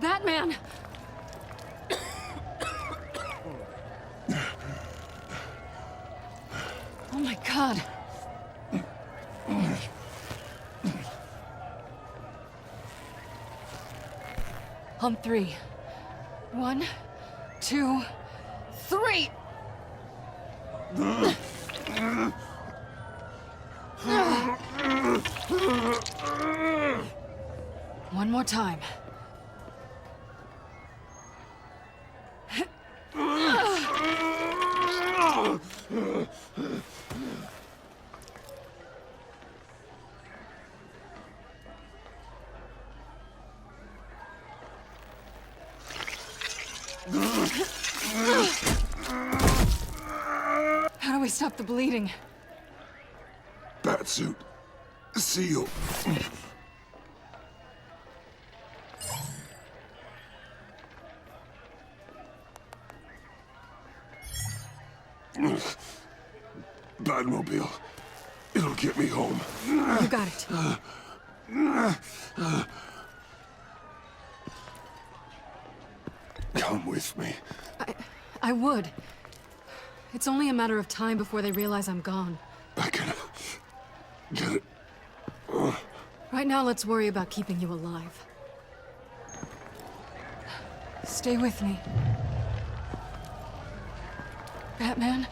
Batman! Oh my God. On three. 1, 2, 3! One more time. How do we stop the bleeding? Batsuit. Seal. Batmobile. It'll get me home. You got it. Come with me. I would. It's only a matter of time before they realize I'm gone. I can get it. Right now, let's worry about keeping you alive. Stay with me. Batman?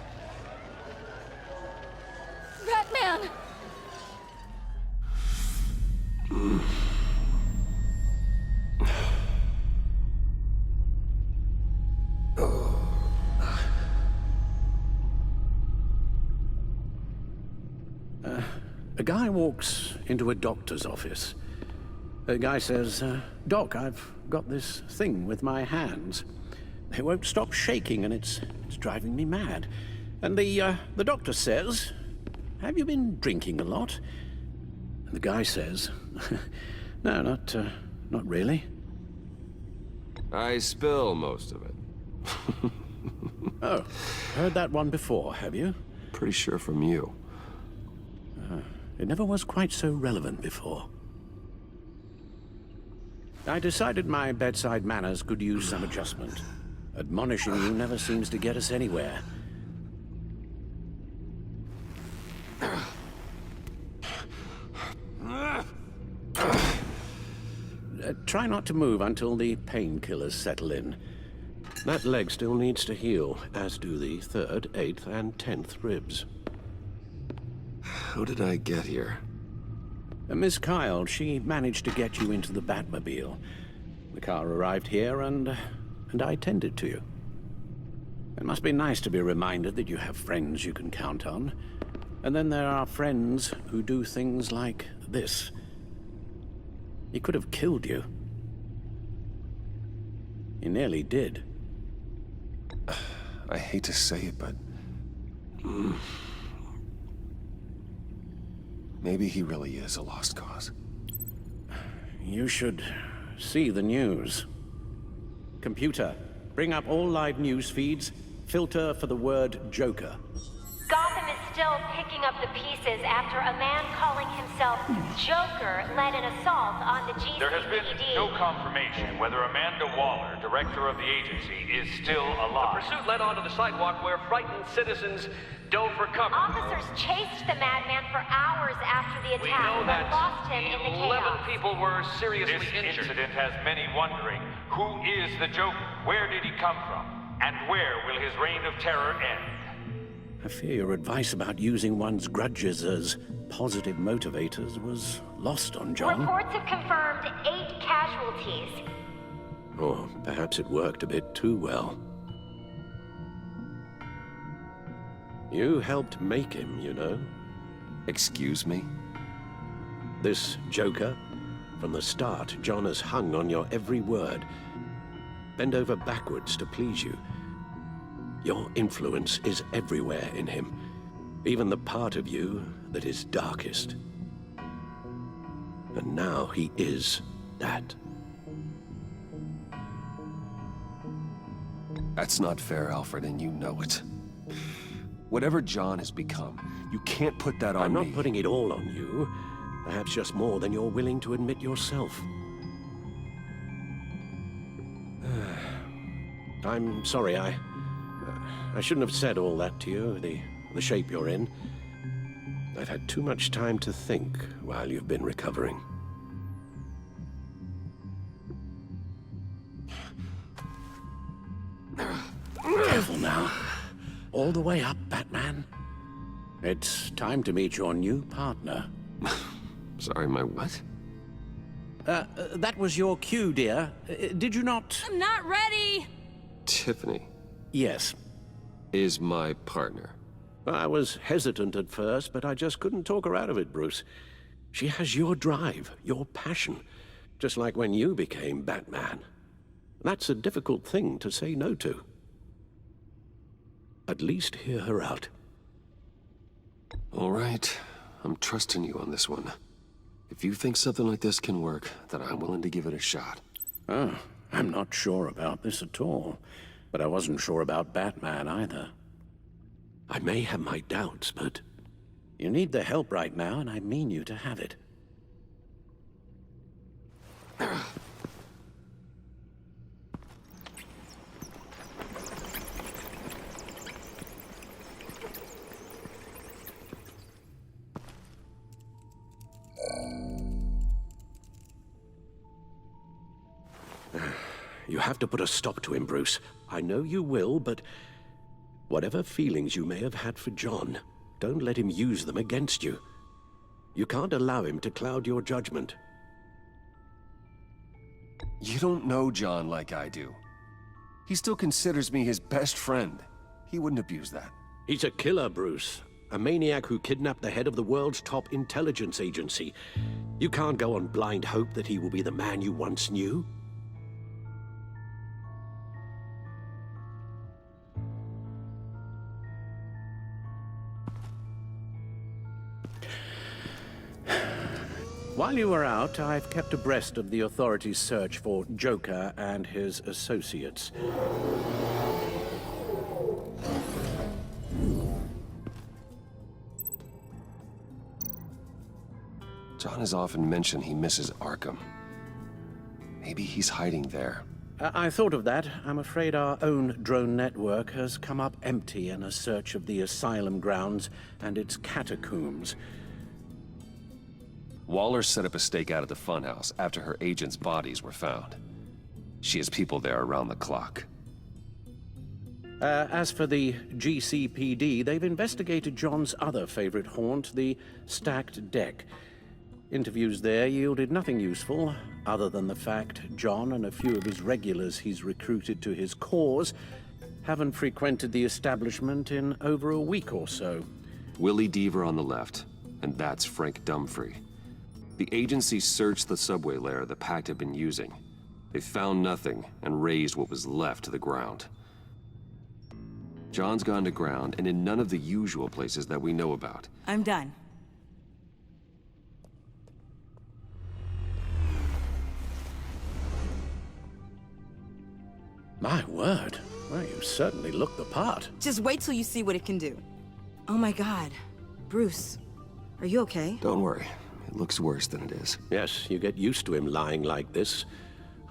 Batman! A guy walks into a doctor's office. The guy says, Doc, I've got this thing with my hands. They won't stop shaking and it's driving me mad. And the doctor says, have you been drinking a lot? And the guy says, no, not really. I spill most of it. Oh, heard that one before, have you? Pretty sure from you. It never was quite so relevant before. I decided my bedside manners could use some adjustment. Admonishing you never seems to get us anywhere. Try not to move until the painkillers settle in. That leg still needs to heal, as do the 3rd, 8th, and 10th ribs. How did I get here? Miss Kyle, she managed to get you into the Batmobile. The car arrived here, and I tended to you. It must be nice to be reminded that you have friends you can count on. And then there are friends who do things like this. He could have killed you. He nearly did. I hate to say it, but... maybe he really is a lost cause. You should see the news. Computer, bring up all live news feeds. Filter for the word Joker. Gotham is still picking up the pieces after a man calling himself Joker led an assault on the GCPD. There has been no confirmation whether Amanda Waller, director of the agency, is still alive. The pursuit led onto the sidewalk where frightened citizens dove for cover. Officers chased the madman for hours after the We attack, know but that lost him in the 11 chaos. people were seriously This injured. incident has many wondering, who is the Joker? Where did he come from? And where will his reign of terror end? I fear your advice about using one's grudges as positive motivators was lost on John. Reports have confirmed 8 casualties. Or perhaps it worked a bit too well. You helped make him, you know. Excuse me? This Joker, from the start, John has hung on your every word. Bend over backwards to please you. Your influence is everywhere in him, even the part of you that is darkest. And now he is that. That's not fair, Alfred, and you know it. Whatever John has become, you can't put that on me. I'm not putting it all on you. Perhaps just more than you're willing to admit yourself. I'm sorry, I shouldn't have said all that to you, the shape you're in. I've had too much time to think while you've been recovering. Careful now. All the way up, Batman. It's time to meet your new partner. Sorry, my what? That was your cue, dear. Did you not? I'm not ready! Tiffany Yes. is my partner. I was hesitant at first, but I just couldn't talk her out of it, Bruce. She has your drive, your passion, just like when you became Batman. That's a difficult thing to say no to. At least hear her out. All right, I'm trusting you on this one. If you think something like this can work, then I'm willing to give it a shot. Oh, I'm not sure about this at all. But I wasn't sure about Batman either. I may have my doubts, but you need the help right now, and I mean you to have it. You have to put a stop to him, Bruce. I know you will, but whatever feelings you may have had for John, don't let him use them against you. You can't allow him to cloud your judgment. You don't know John like I do. He still considers me his best friend. He wouldn't abuse that. He's a killer, Bruce. A maniac who kidnapped the head of the world's top intelligence agency. You can't go on blind hope that he will be the man you once knew. While you were out, I've kept abreast of the authorities' search for Joker and his associates. John has often mentioned he misses Arkham. Maybe he's hiding there. I thought of that. I'm afraid our own drone network has come up empty in a search of the asylum grounds and its catacombs. Waller set up a stakeout at the funhouse after her agents' bodies were found. She has people there around the clock. As for the GCPD, they've investigated John's other favorite haunt, the stacked deck. Interviews there yielded nothing useful, other than the fact John and a few of his regulars he's recruited to his cause haven't frequented the establishment in over a week or so. Willie Deaver on the left, and that's Frank Dumfrey. The agency searched the subway lair the Pact had been using. They found nothing and razed what was left to the ground. John's gone to ground and in none of the usual places that we know about. I'm done. My word. Well, you certainly look the part. Just wait till you see what it can do. Oh my God. Bruce, are you okay? Don't worry. It looks worse than it is. Yes, you get used to him lying like this,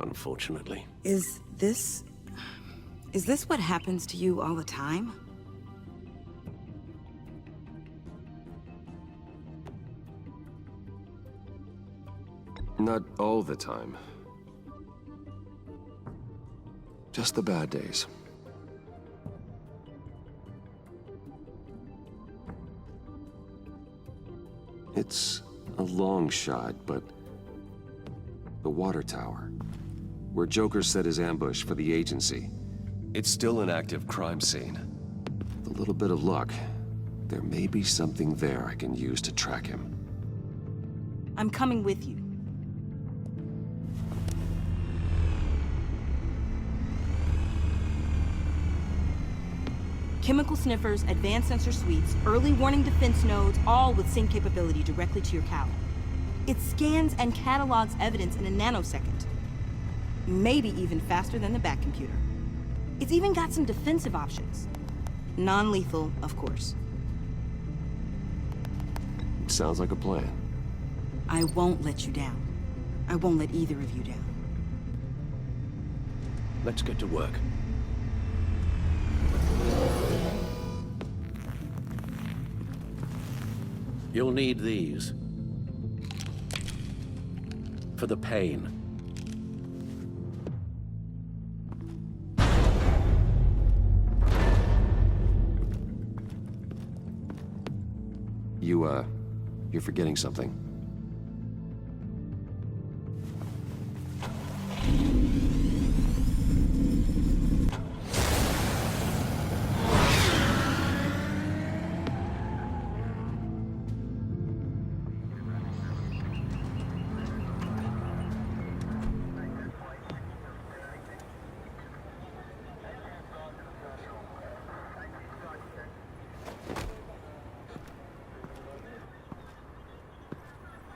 unfortunately. Is this what happens to you all the time? Not all the time. Just the bad days. It's a long shot, but the water tower, where Joker set his ambush for the agency, it's still an active crime scene. With a little bit of luck, there may be something there I can use to track him. I'm coming with you. Chemical sniffers, advanced sensor suites, early warning defense nodes, all with sync capability directly to your CAL. It scans and catalogs evidence in a nanosecond. Maybe even faster than the back computer. It's even got some defensive options. Non-lethal, of course. Sounds like a plan. I won't let you down. I won't let either of you down. Let's get to work. You'll need these. For the pain. You're forgetting something.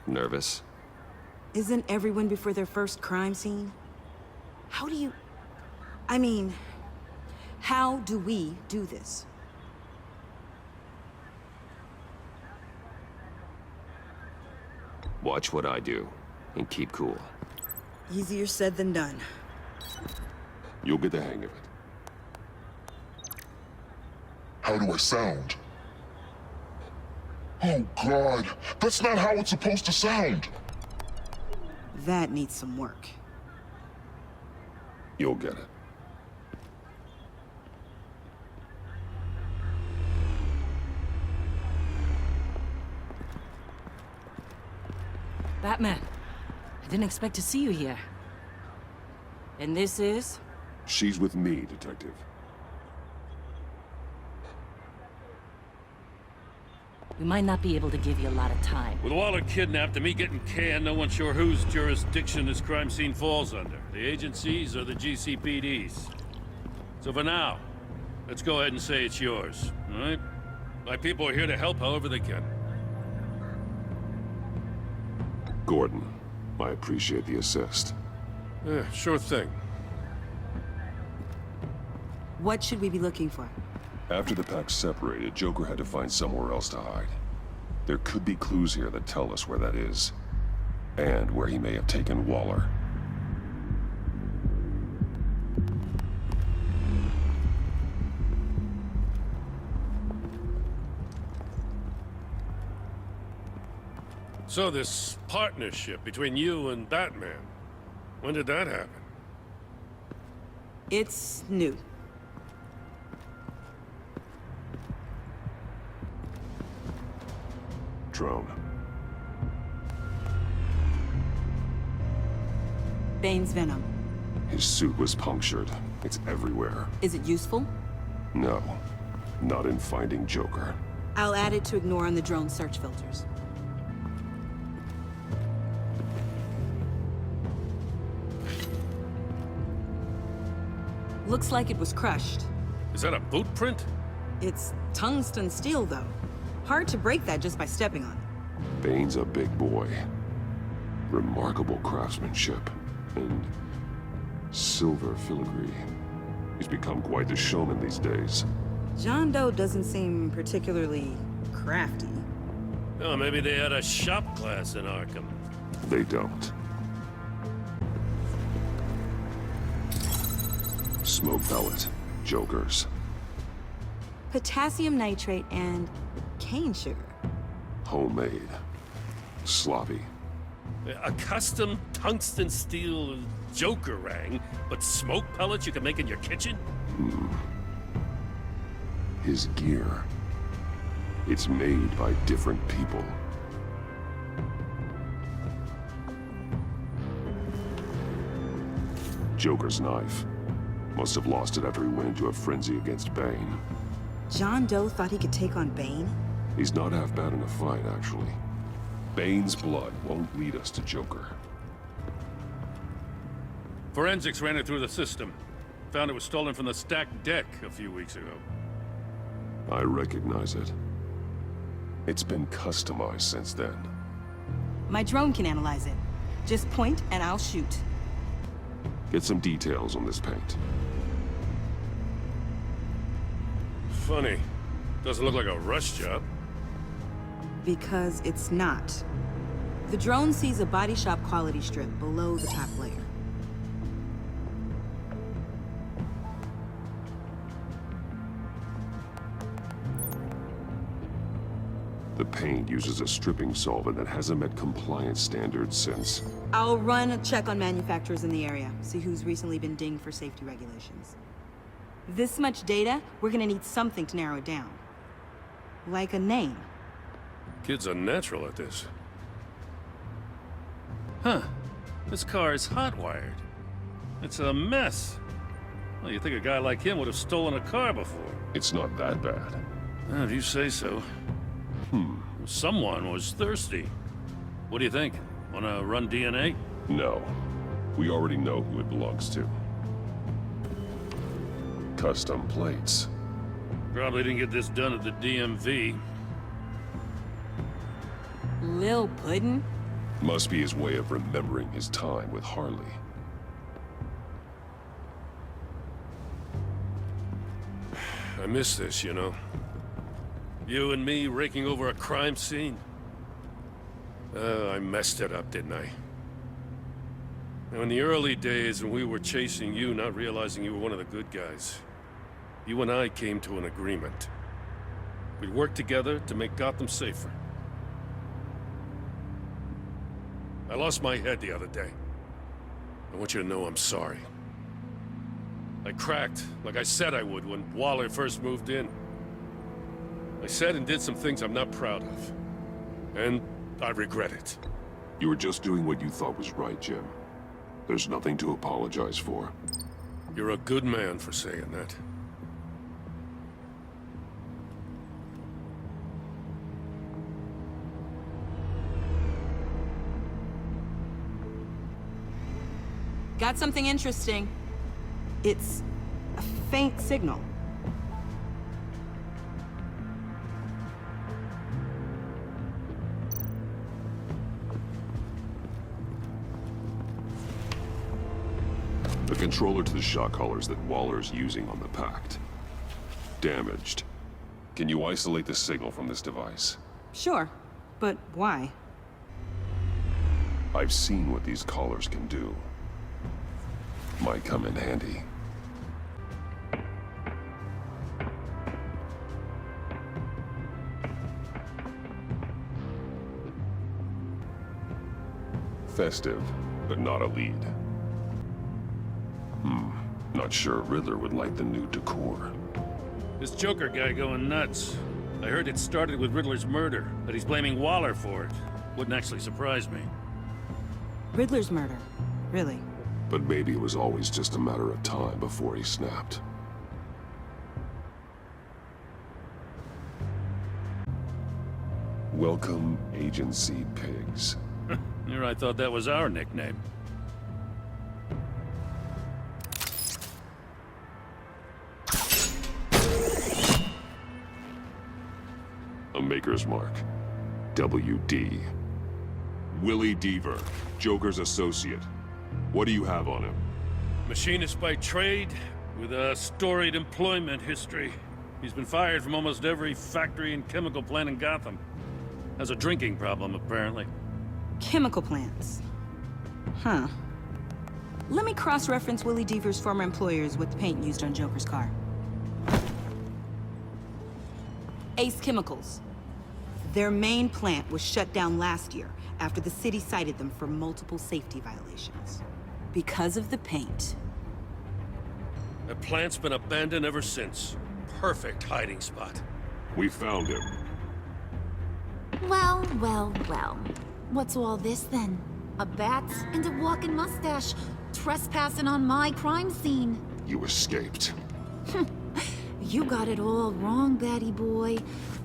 Nervous? Isn't everyone before their first crime scene? How do you... I mean, how do we do this? Watch what I do, and keep cool. Easier said than done. You'll get the hang of it. How do I sound? Oh, God. That's not how it's supposed to sound. That needs some work. You'll get it. Batman, I didn't expect to see you here. And this is? She's with me, Detective. We might not be able to give you a lot of time. With Waller kidnapped and me getting canned, no one's sure whose jurisdiction this crime scene falls under. The agencies or the GCPD's. So for now, let's go ahead and say it's yours, all right? My people are here to help however they can. Gordon, I appreciate the assist. Yeah, sure thing. What should we be looking for? After the pack separated, Joker had to find somewhere else to hide. There could be clues here that tell us where that is, and where he may have taken Waller. So this partnership between you and Batman, when did that happen? It's new. Drone. Bane's venom. His suit was punctured. It's everywhere. Is it useful? No, not in finding Joker. I'll add it to ignore on the drone search filters. Looks like it was crushed. Is that a boot print? It's tungsten steel, though. Hard to break that just by stepping on it. Bane's a big boy. Remarkable craftsmanship. And silver filigree. He's become quite the showman these days. John Doe doesn't seem particularly crafty. Oh, maybe they had a shop class in Arkham. They don't. Smoke pellet. Jokers. Potassium nitrate and cane sugar. Homemade. Sloppy. A custom tungsten steel Joker rang, but smoke pellets you can make in your kitchen? His gear. It's made by different people. Joker's knife. Must have lost it after he went into a frenzy against Bane. John Doe thought he could take on Bane? He's not half bad in a fight, actually. Bane's blood won't lead us to Joker. Forensics ran it through the system. Found it was stolen from the stacked deck a few weeks ago. I recognize it. It's been customized since then. My drone can analyze it. Just point and I'll shoot. Get some details on this paint. Funny. Doesn't look like a rush job. Because it's not. The drone sees a body shop quality strip below the top layer. The paint uses a stripping solvent that hasn't met compliance standards since... I'll run a check on manufacturers in the area, see who's recently been dinged for safety regulations. This much data, we're gonna need something to narrow it down. Like a name. Kid's a natural at this. Huh. This car is hot-wired. It's a mess. Well, you'd think a guy like him would have stolen a car before. It's not that bad. Well, if you say so. Someone was thirsty. What do you think? Wanna run DNA? No. We already know who it belongs to. Custom plates. Probably didn't get this done at the DMV. Lil Puddin'? Must be his way of remembering his time with Harley. I miss this, you know. You and me raking over a crime scene. I messed it up, didn't I? Now, in the early days when we were chasing you, not realizing you were one of the good guys, you and I came to an agreement. We'd work together to make Gotham safer. I lost my head the other day. I want you to know I'm sorry. I cracked, like I said I would when Waller first moved in. I said and did some things I'm not proud of. And I regret it. You were just doing what you thought was right, Jim. There's nothing to apologize for. You're a good man for saying that. Got something interesting. It's a faint signal. The controller to the shot collars that Waller's using on the Pact. Damaged. Can you isolate the signal from this device? Sure, but why? I've seen what these collars can do. Might come in handy. Festive, but not a lead. Not sure Riddler would like the new decor. This Joker guy going nuts. I heard it started with Riddler's murder, but he's blaming Waller for it. Wouldn't actually surprise me. Riddler's murder? Really? But maybe it was always just a matter of time before he snapped. Welcome, Agency Pigs. Here I thought that was our nickname. A Maker's Mark. WD. Willie Deaver, Joker's associate. What do you have on him? Machinist by trade, with a storied employment history. He's been fired from almost every factory and chemical plant in Gotham. Has a drinking problem, apparently. Chemical plants. Huh. Let me cross-reference Willie Deaver's former employers with the paint used on Joker's car. Ace Chemicals. Their main plant was shut down last year after the city cited them for multiple safety violations. Because of the paint. The plant's been abandoned ever since. Perfect hiding spot. We found him. Well, well, well. What's all this then? A bat and a walking mustache. trespassing on my crime scene. You escaped. You got it all wrong, baddie boy.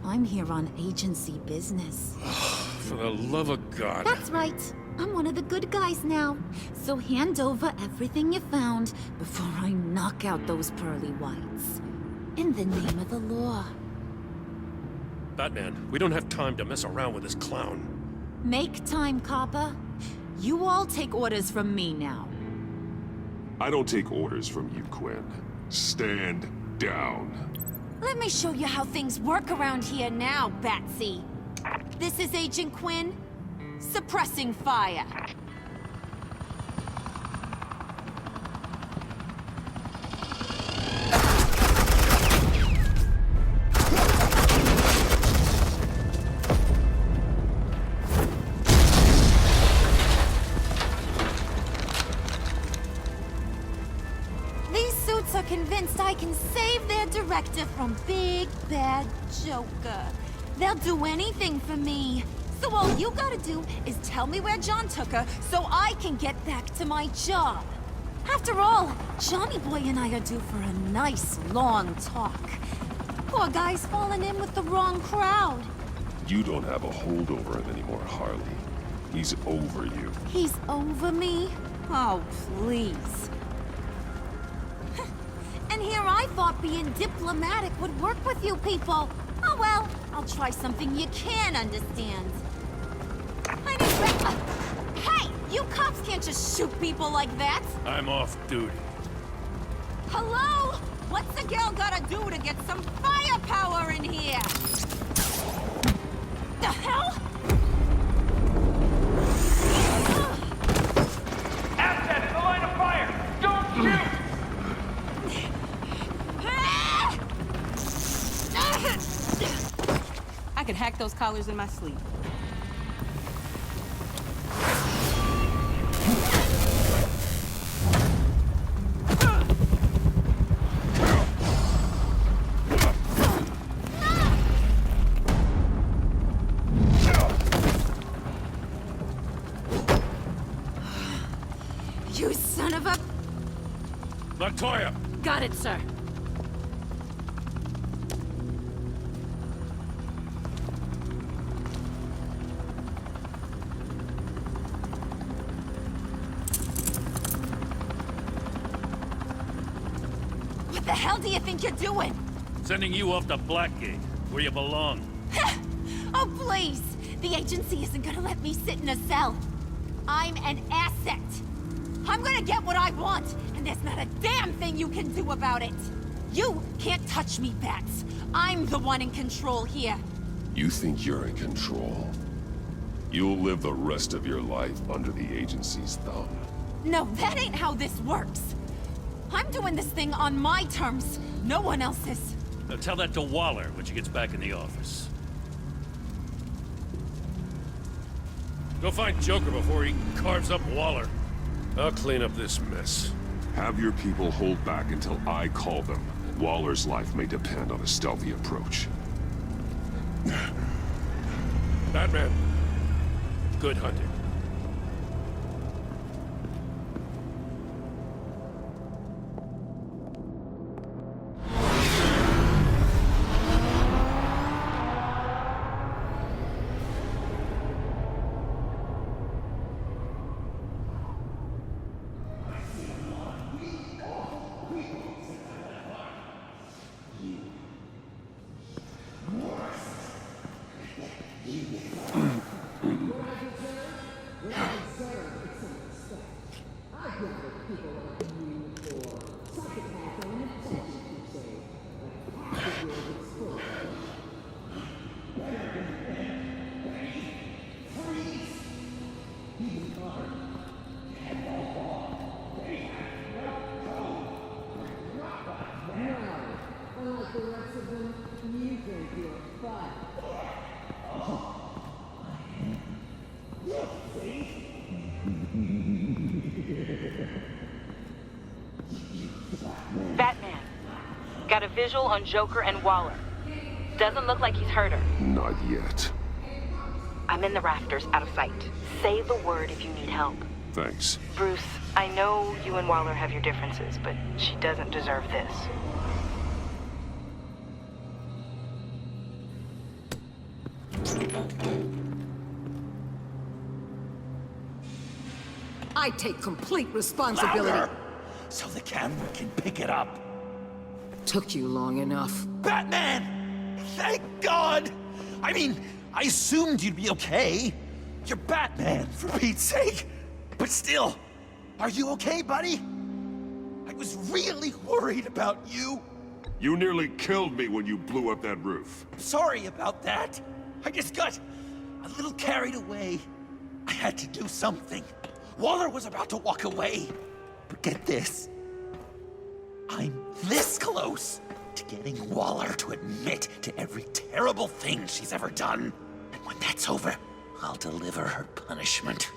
I'm here on agency business. For the love of God. That's right. I'm one of the good guys now. So hand over everything you found before I knock out those pearly whites. In the name of the law. Batman, we don't have time to mess around with this clown. Make time, copper. You all take orders from me now. I don't take orders from you, Quinn. Stand down. Let me show you how things work around here now, Batsy. This is Agent Quinn. Suppressing fire. These suits are convinced I can save their director from Big Bad Joker. They'll do anything for me. So all you gotta do is tell me where John took her so I can get back to my job. After all, Johnny Boy and I are due for a nice long talk. Poor guy's fallen in with the wrong crowd. You don't have a hold over him anymore, Harley. He's over you. He's over me? Oh, please. And here I thought being diplomatic would work with you people. Oh well, I'll try something you can understand. Hey! You cops can't just shoot people like that! I'm off duty. Hello? What's a girl gotta do to get some firepower in here? The hell? Assets, the line of fire! Don't shoot! I could hack those collars in my sleep. You son of a... Montoya! Got it, sir. What the hell do you think you're doing? Sending you off to Blackgate, where you belong. Oh, please! The agency isn't gonna let me sit in a cell. I'm an asset. I'm gonna get what I want, and there's not a damn thing you can do about it. You can't touch me, Bats. I'm the one in control here. You think you're in control? You'll live the rest of your life under the agency's thumb. No, that ain't how this works. I'm doing this thing on my terms, no one else's. Now tell that to Waller when she gets back in the office. Go find Joker before he carves up Waller. I'll clean up this mess. Have your people hold back until I call them. Waller's life may depend on a stealthy approach. Batman, good hunting. Batman. Got a visual on Joker and Waller. Doesn't look like he's hurt her. Not yet. I'm in the rafters, out of sight. Say the word if you need help. Thanks. Bruce, I know you and Waller have your differences, but she doesn't deserve this. I take complete responsibility. Louder! So the camera can pick it up. Took you long enough. Batman! Thank God! I mean, I assumed you'd be okay. You're Batman, for Pete's sake. But still, are you okay, buddy? I was really worried about you. You nearly killed me when you blew up that roof. Sorry about that. I just got a little carried away. I had to do something. Waller was about to walk away. But get this. I'm this close to getting Waller to admit to every terrible thing she's ever done. And when that's over, I'll deliver her punishment.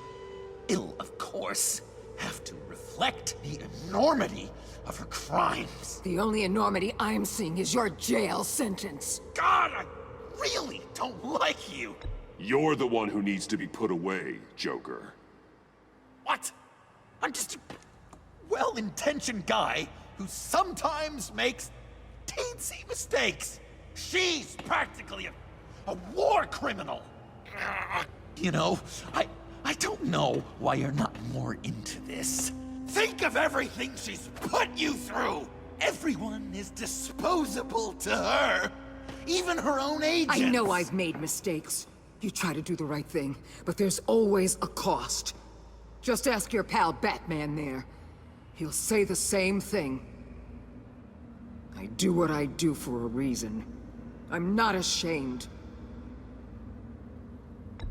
It'll, of course, have to reflect the enormity of her crimes. The only enormity I'm seeing is your jail sentence. God, I really don't like you. You're the one who needs to be put away, Joker. What? I'm just a well-intentioned guy who sometimes makes teensy mistakes. She's practically a war criminal. You know, I don't know why you're not more into this. Think of everything she's put you through. Everyone is disposable to her. Even her own agents. I know I've made mistakes. You try to do the right thing, but there's always a cost. Just ask your pal Batman there. He'll say the same thing. I do what I do for a reason. I'm not ashamed.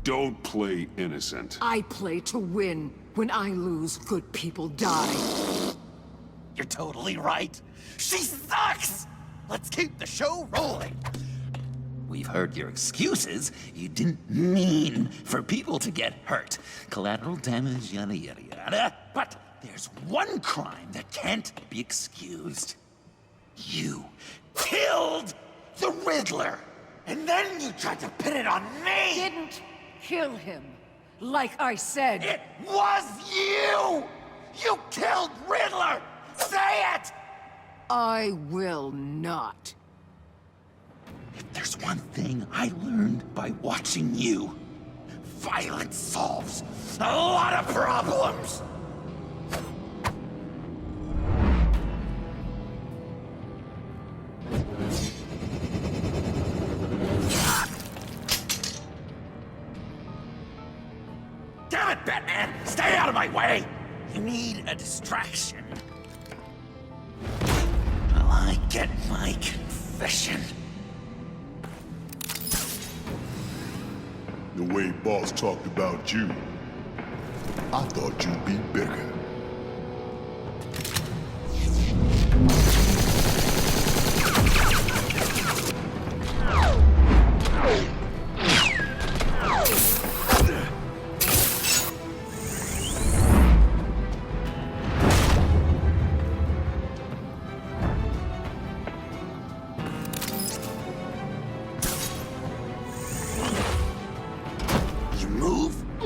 Don't play innocent. I play to win. When I lose, good people die. You're totally right. She sucks! Let's keep the show rolling. We've heard your excuses. You didn't mean for people to get hurt. Collateral damage, yada yada yada. But there's one crime that can't be excused. You killed the Riddler! And then you tried to pin it on me! Didn't kill him. Like I said. It was you! You killed Riddler! Say it! I will not. If there's one thing I learned by watching you, violence solves a lot of problems! Damn it, Batman! Stay out of my way! You need a distraction. Well, I get my confession. The way Boss talked about you, I thought you'd be bigger.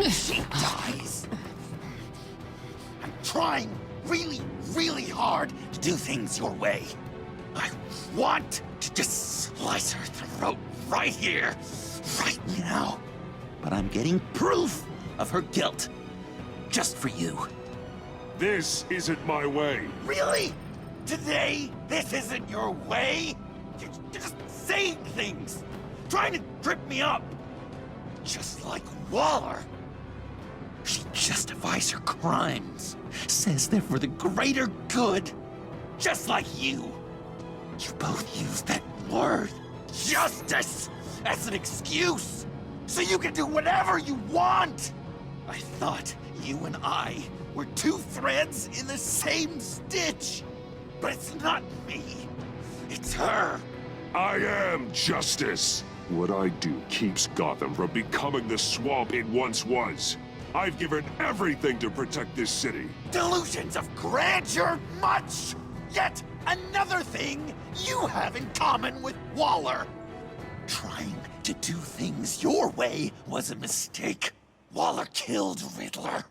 She dies. I'm trying really hard to do things your way. I want to just slice her throat right here, right now. But I'm getting proof of her guilt, just for you. This isn't my way. Really? Today, this isn't your way? You're just saying things, trying to trip me up. Just like Waller. She justifies her crimes, says they're for the greater good, just like you. You both use that word, justice, as an excuse, so you can do whatever you want. I thought you and I were two threads in the same stitch, but it's not me, it's her. I am justice. What I do keeps Gotham from becoming the swamp it once was. I've given everything to protect this city. Delusions of grandeur much! Yet another thing you have in common with Waller. Trying to do things your way was a mistake. Waller killed Riddler.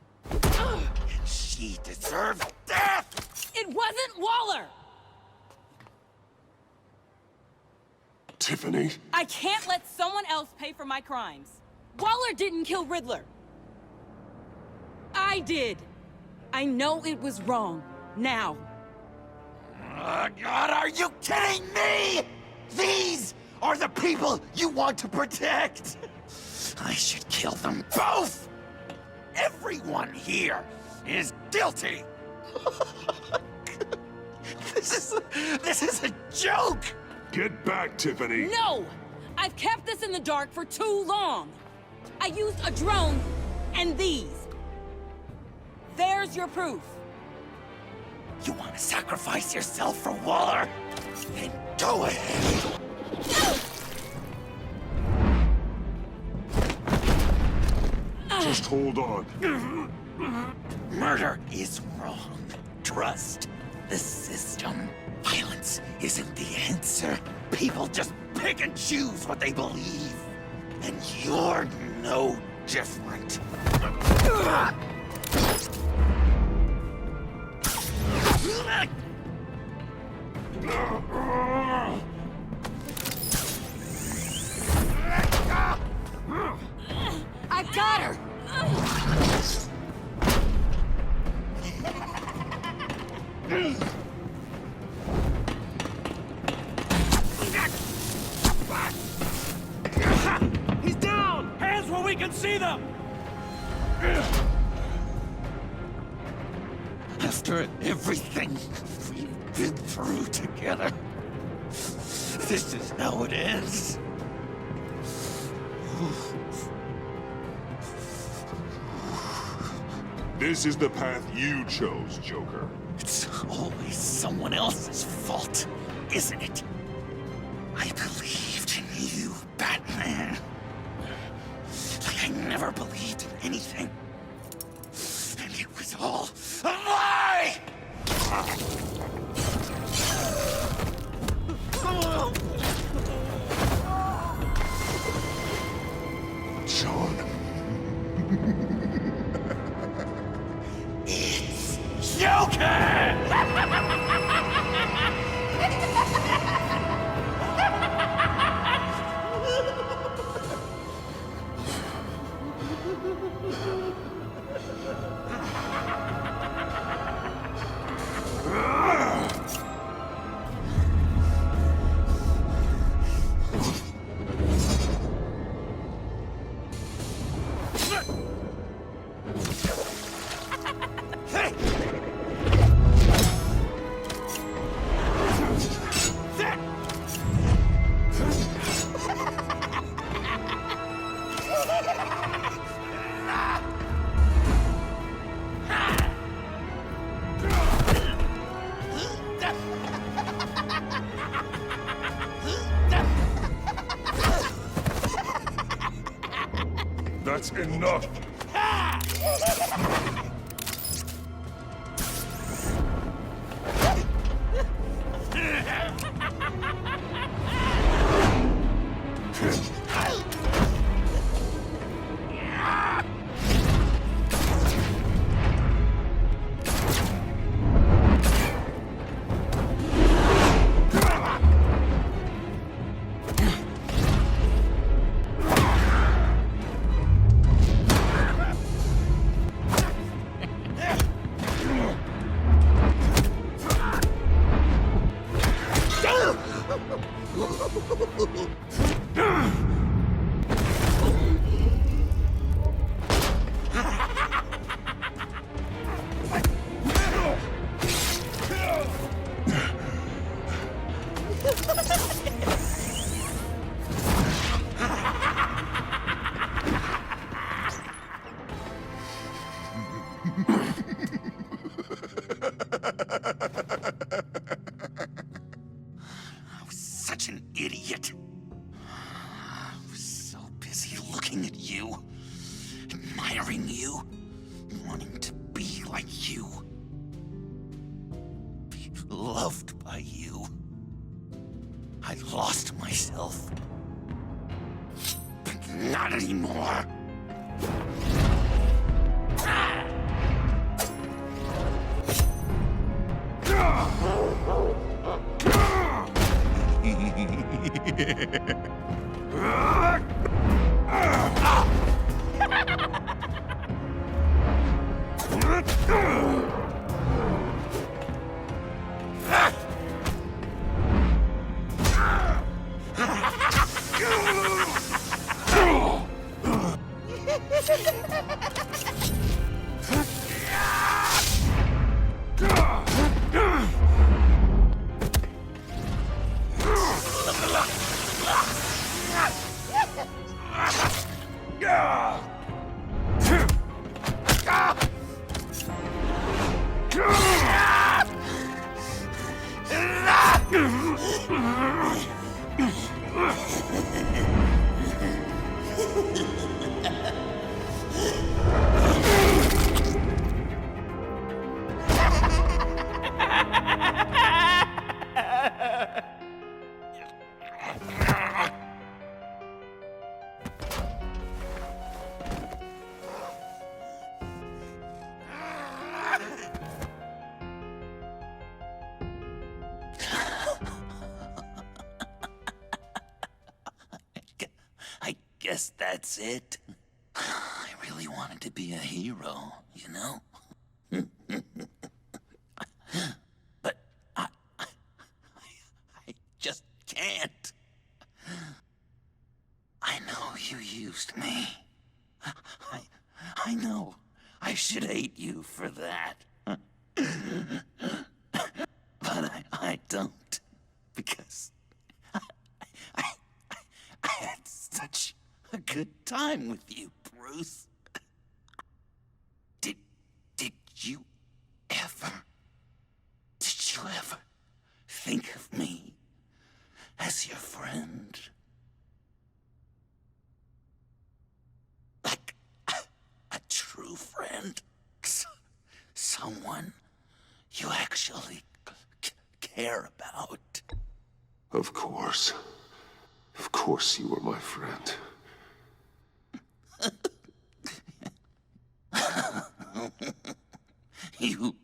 he deserved death! It wasn't Waller! Tiffany? I can't let someone else pay for my crimes. Waller didn't kill Riddler. I did. I know it was wrong. Now. God, are you kidding me? These are the people you want to protect! I should kill them both! Everyone here is guilty! This is a joke! Get back, Tiffany! No! I've kept this in the dark for too long! I used a drone and these. There's your proof. You want to sacrifice yourself for Waller? Then go ahead! Just hold on. Murder is wrong. Trust the system. Violence isn't the answer. People just pick and choose what they believe. And you're no different. I got her! He's down! Hands where we can see them! After everything we've been through together, this is how it ends. This is the path you chose, Joker. It's always someone else's fault, isn't it? I believed in you, Batman. Like I never believed in anything. And it was all a lie! Sean. It's Joker! That's enough! I was such an idiot. I was so busy looking at you, admiring you, wanting to be like you. Be loved by you. I lost myself. But not anymore. I guess that's it. I really wanted to be a hero, you know? But I just can't. I know you used me. I know I should hate you for that. But I don't, because I had such a good time with you, Bruce. Did you ever think of me as your friend? Like a true friend? Someone you actually care about? Of course. Of course you were my friend. You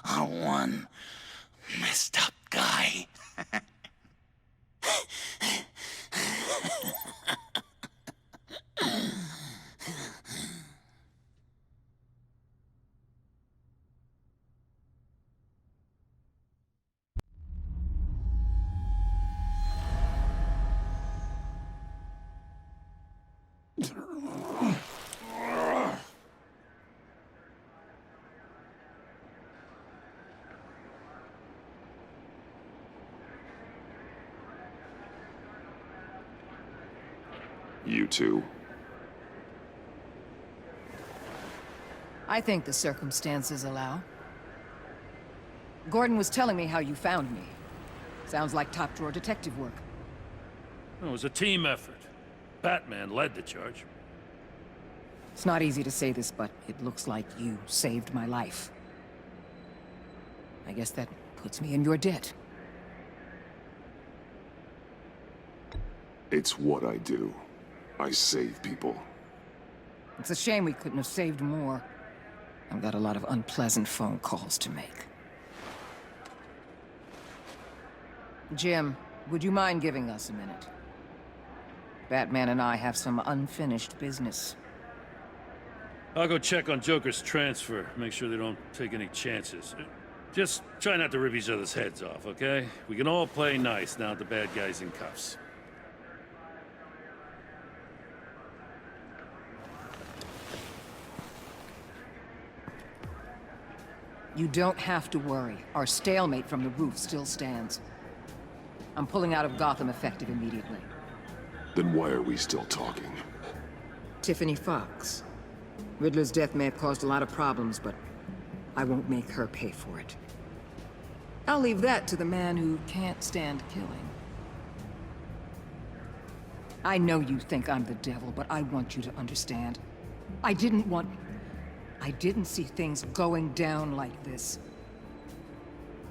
are one messed up guy. You too. I think the circumstances allow. Gordon was telling me how you found me. Sounds like top-drawer detective work. It was a team effort. Batman led the charge. It's not easy to say this, but it looks like you saved my life. I guess that puts me in your debt. It's what I do. I save people. It's a shame we couldn't have saved more. I've got a lot of unpleasant phone calls to make. Jim, would you mind giving us a minute? Batman and I have some unfinished business. I'll go check on Joker's transfer, make sure they don't take any chances. Just try not to rip each other's heads off, okay? We can all play nice now that the bad guy's in cuffs. You don't have to worry. Our stalemate from the roof still stands. I'm pulling out of Gotham effective immediately. Then why are we still talking? Tiffany Fox. Riddler's death may have caused a lot of problems, but I won't make her pay for it. I'll leave that to the man who can't stand killing. I know you think I'm the devil, but I want you to understand. I didn't see things going down like this.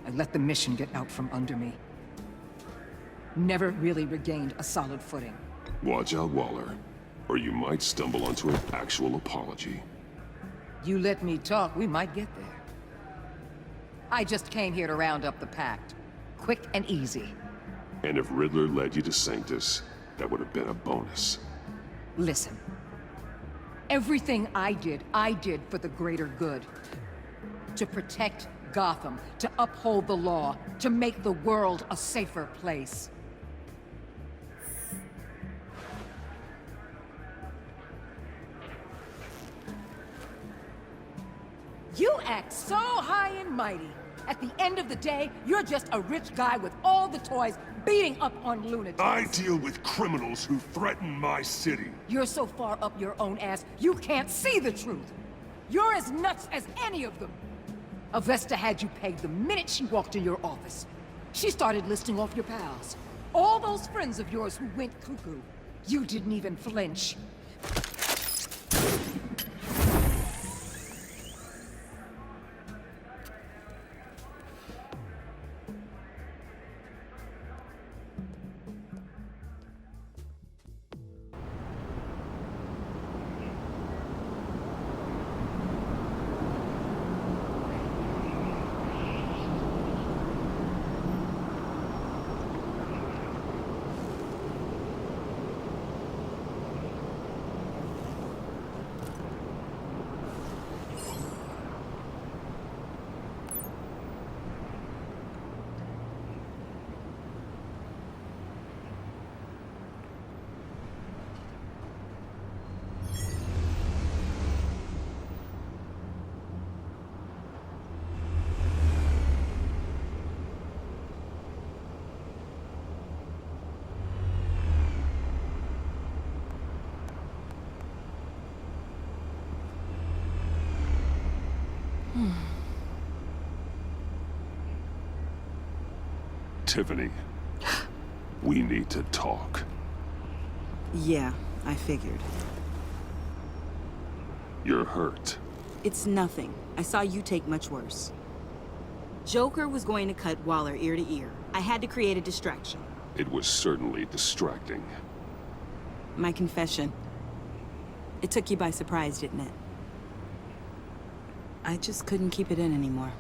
I let the mission get out from under me. Never really regained a solid footing. Watch out, Waller, or you might stumble onto an actual apology. You let me talk, we might get there. I just came here to round up the pact. Quick and easy. And if Riddler led you to Sanctus, that would have been a bonus. Listen. Everything I did for the greater good. To protect Gotham, to uphold the law, to make the world a safer place. You act so high and mighty. At the end of the day, you're just a rich guy with all the toys beating up on lunatics. I deal with criminals who threaten my city. You're so far up your own ass, you can't see the truth. You're as nuts as any of them. Avesta had you pegged the minute she walked in your office. She started listing off your pals. All those friends of yours who went cuckoo. You didn't even flinch. Tiffany, we need to talk. Yeah, I figured. You're hurt. It's nothing. I saw you take much worse. Joker was going to cut Waller ear to ear. I had to create a distraction. It was certainly distracting. My confession. It took you by surprise, didn't it? I just couldn't keep it in anymore.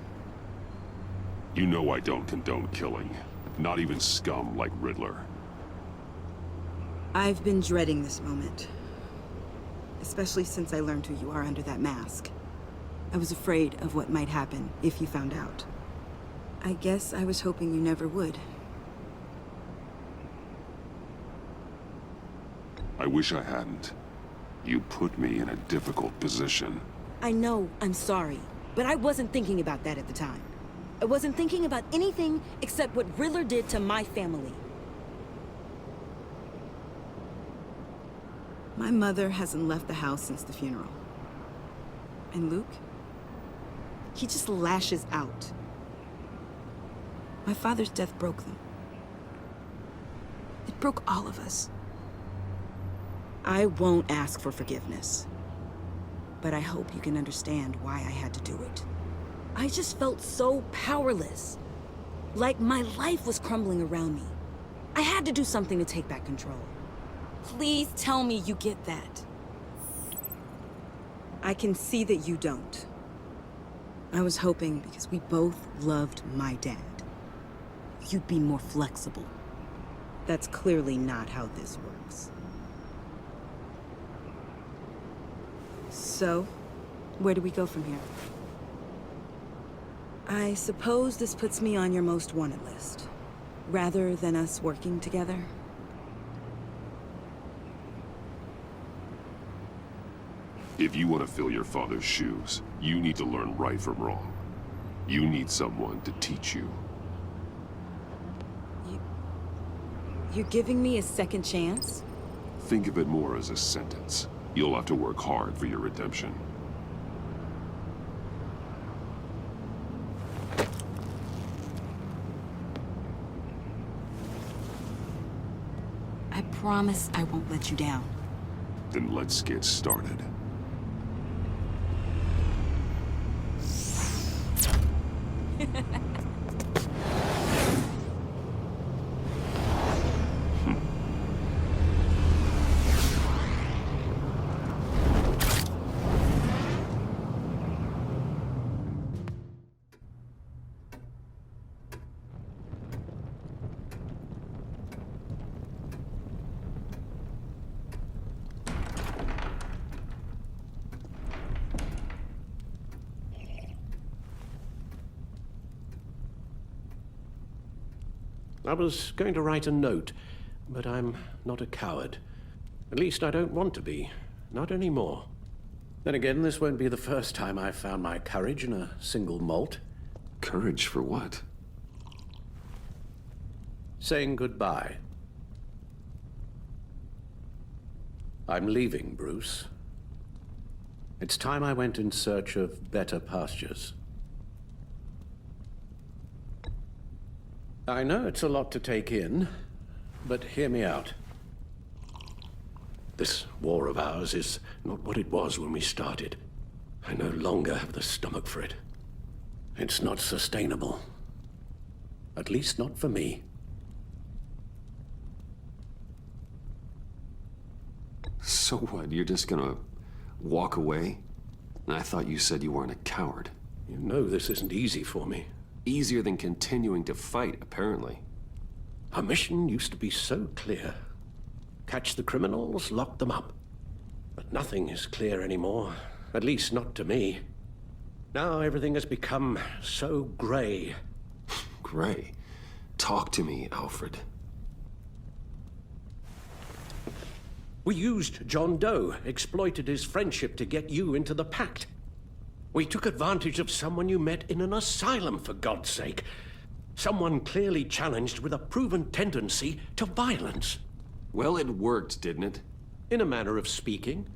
You know I don't condone killing. Not even scum like Riddler. I've been dreading this moment. Especially since I learned who you are under that mask. I was afraid of what might happen if you found out. I guess I was hoping you never would. I wish I hadn't. You put me in a difficult position. I know, I'm sorry. But I wasn't thinking about that at the time. I wasn't thinking about anything except what Riddler did to my family. My mother hasn't left the house since the funeral. And Luke? He just lashes out. My father's death broke them. It broke all of us. I won't ask for forgiveness. But I hope you can understand why I had to do it. I just felt so powerless. Like my life was crumbling around me. I had to do something to take back control. Please tell me you get that. I can see that you don't. I was hoping because we both loved my dad. You'd be more flexible. That's clearly not how this works. So, where do we go from here? I suppose this puts me on your most wanted list, rather than us working together. If you want to fill your father's shoes, you need to learn right from wrong. You need someone to teach you. You're giving me a second chance? Think of it more as a sentence. You'll have to work hard for your redemption. I promise I won't let you down. Then let's get started. I was going to write a note, but I'm not a coward. At least I don't want to be. Not anymore. Then again, this won't be the first time I've found my courage in a single malt. Courage for what? Saying goodbye. I'm leaving, Bruce. It's time I went in search of better pastures. I know it's a lot to take in, but hear me out. This war of ours is not what it was when we started. I no longer have the stomach for it. It's not sustainable. At least not for me. So what, you're just gonna walk away? I thought you said you weren't a coward. You know this isn't easy for me. Easier than continuing to fight, apparently. Our mission used to be so clear. Catch the criminals, lock them up. But nothing is clear anymore, at least not to me. Now everything has become so gray. Gray? Talk to me, Alfred. We used John Doe, exploited his friendship to get you into the pact. We took advantage of someone you met in an asylum, for God's sake. Someone clearly challenged with a proven tendency to violence. Well, it worked, didn't it? In a manner of speaking.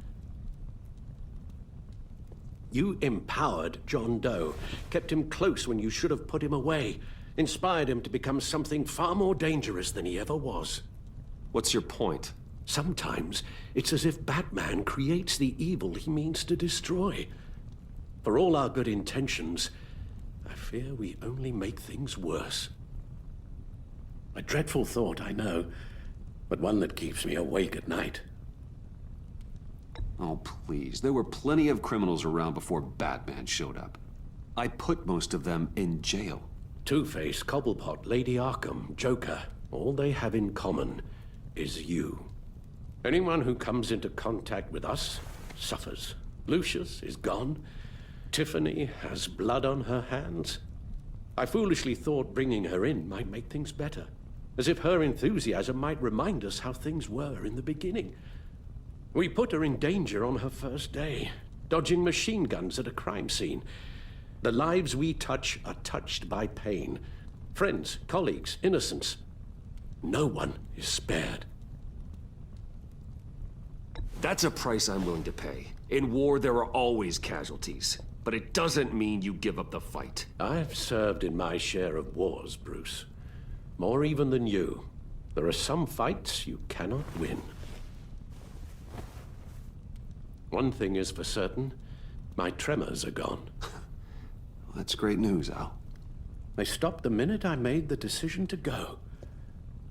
You empowered John Doe, kept him close when you should have put him away, inspired him to become something far more dangerous than he ever was. What's your point? Sometimes it's as if Batman creates the evil he means to destroy. For all our good intentions, I fear we only make things worse. A dreadful thought, I know, but one that keeps me awake at night. Oh, please. There were plenty of criminals around before Batman showed up. I put most of them in jail. Two-Face, Cobblepot, Lady Arkham, Joker, all they have in common is you. Anyone who comes into contact with us suffers. Lucius is gone. Tiffany has blood on her hands. I foolishly thought bringing her in might make things better, as if her enthusiasm might remind us how things were in the beginning. We put her in danger on her first day, dodging machine guns at a crime scene. The lives we touch are touched by pain. Friends, colleagues, innocents. No one is spared. That's a price I'm willing to pay. In war, there are always casualties. But it doesn't mean you give up the fight. I've served in my share of wars, Bruce. More even than you. There are some fights you cannot win. One thing is for certain, my tremors are gone. That's great news, Al. They stopped the minute I made the decision to go.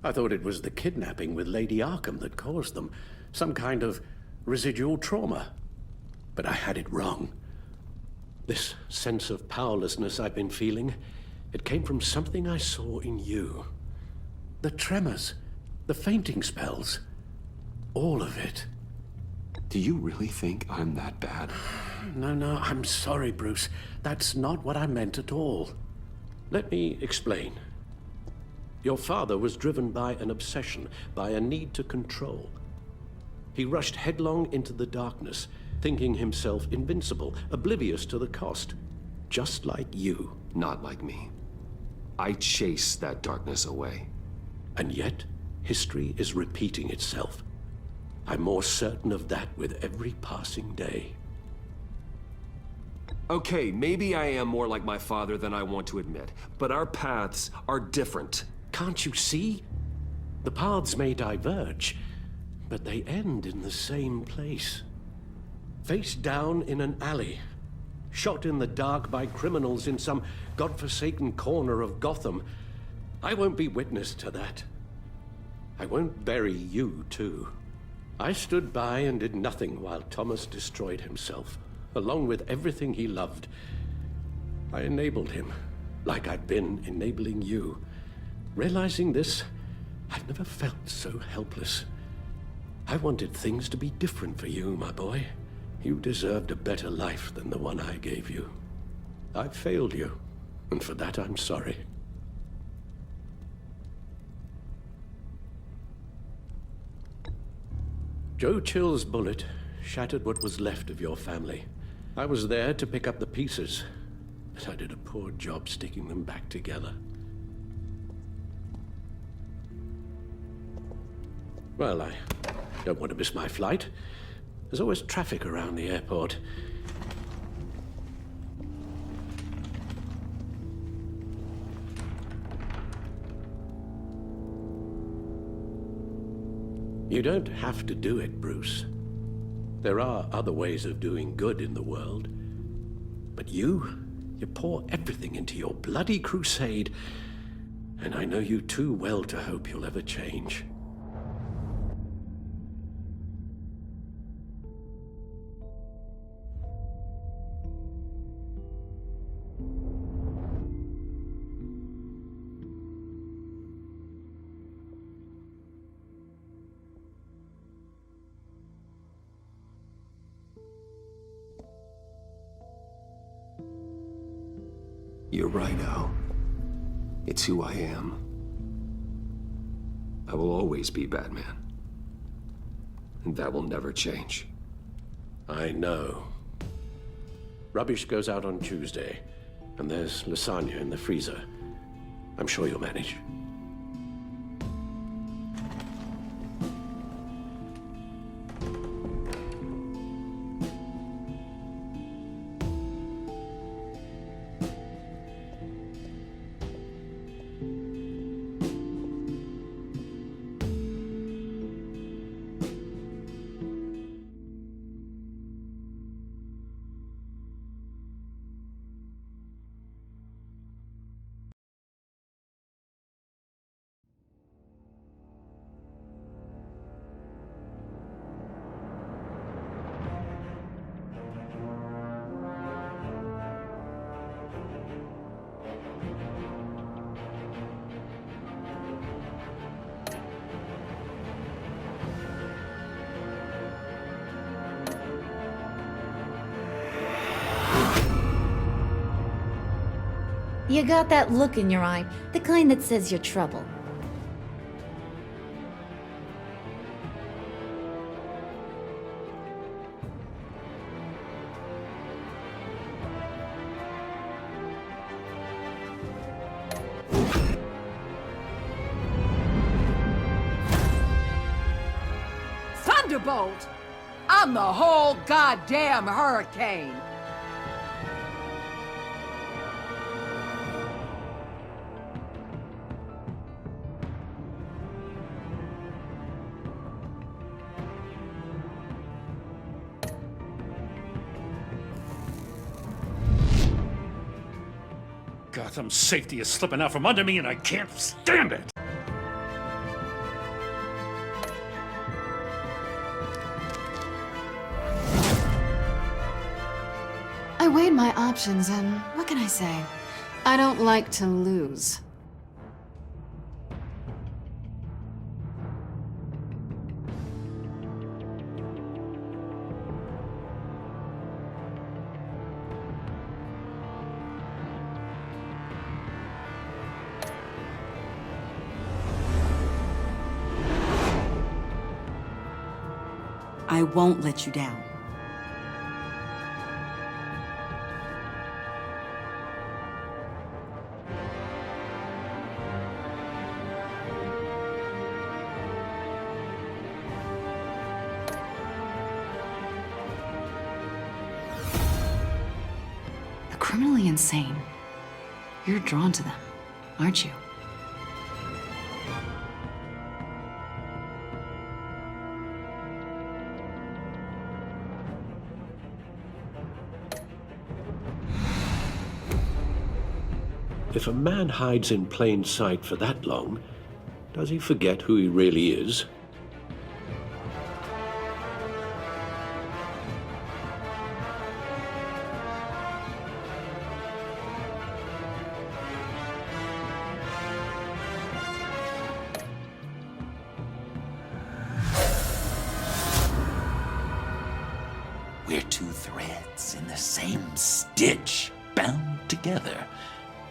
I thought it was the kidnapping with Lady Arkham that caused them. Some kind of residual trauma. But I had it wrong. This sense of powerlessness I've been feeling, it came from something I saw in you. The tremors, the fainting spells, all of it. Do you really think I'm that bad? No, I'm sorry, Bruce. That's not what I meant at all. Let me explain. Your father was driven by an obsession, by a need to control. He rushed headlong into the darkness, thinking himself invincible, oblivious to the cost. Just like you. Not like me. I chase that darkness away. And yet, history is repeating itself. I'm more certain of that with every passing day. Okay, maybe I am more like my father than I want to admit, but our paths are different. Can't you see? The paths may diverge, but they end in the same place. Face down in an alley, shot in the dark by criminals in some godforsaken corner of Gotham. I won't be witness to that. I won't bury you, too. I stood by and did nothing while Thomas destroyed himself, along with everything he loved. I enabled him, like I've been enabling you. Realizing this, I've never felt so helpless. I wanted things to be different for you, my boy. You deserved a better life than the one I gave you. I failed you, and for that I'm sorry. Joe Chill's bullet shattered what was left of your family. I was there to pick up the pieces, but I did a poor job sticking them back together. Well, I don't want to miss my flight. There's always traffic around the airport. You don't have to do it, Bruce. There are other ways of doing good in the world. But you pour everything into your bloody crusade, and I know you too well to hope you'll ever change. You're right, Al. It's who I am. I will always be Batman. And that will never change. I know. Rubbish goes out on Tuesday, and there's lasagna in the freezer. I'm sure you'll manage. You got that look in your eye, the kind that says you're trouble. Thunderbolt! I'm the whole goddamn hurricane! Gotham's safety is slipping out from under me and I can't stand it! I weighed my options and what can I say? I don't like to lose. I won't let you down. The criminally insane. You're drawn to them, aren't you? If a man hides in plain sight for that long, does he forget who he really is? We're two threads in the same stitch, bound together,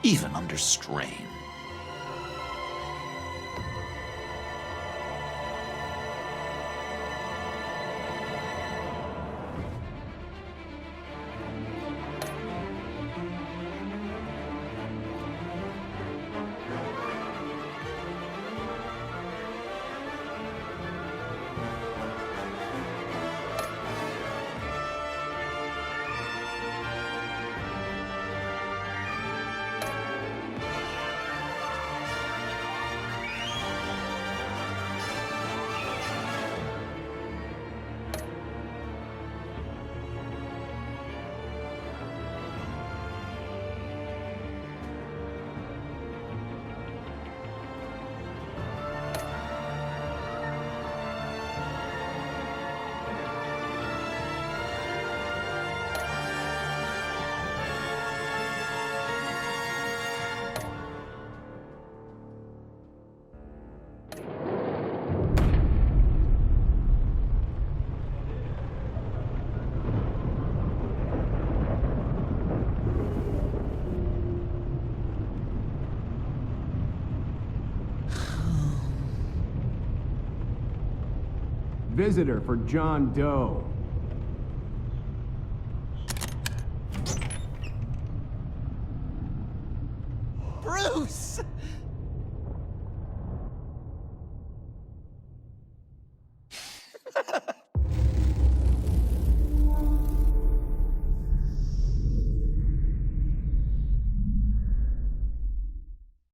even under strain. visitor for John Doe. Bruce!